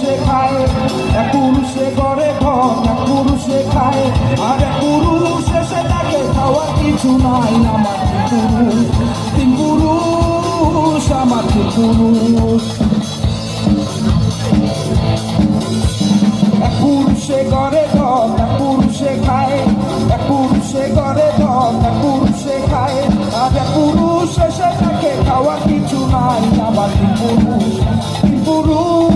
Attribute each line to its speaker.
Speaker 1: পুরুষে খায়, এক পুরুষে গড়ে ঘর, এক পুরুষে খায়, আর এক পুরুষ এসে থাকে খাওয়ার কিছু নাই। আমার তিন পুরুষ, আমার তিন পুরুষ। এক পুরুষে গড়ে ঘর, এক পুরুষে খায়, এক পুরুষে গড়ে ঘর, এক পুরুষে খায়, আর এক পুরুষ এসে থাকে খাওয়ার কিছু নাই। আমার তিন পুরুষ, তিন পুরুষ।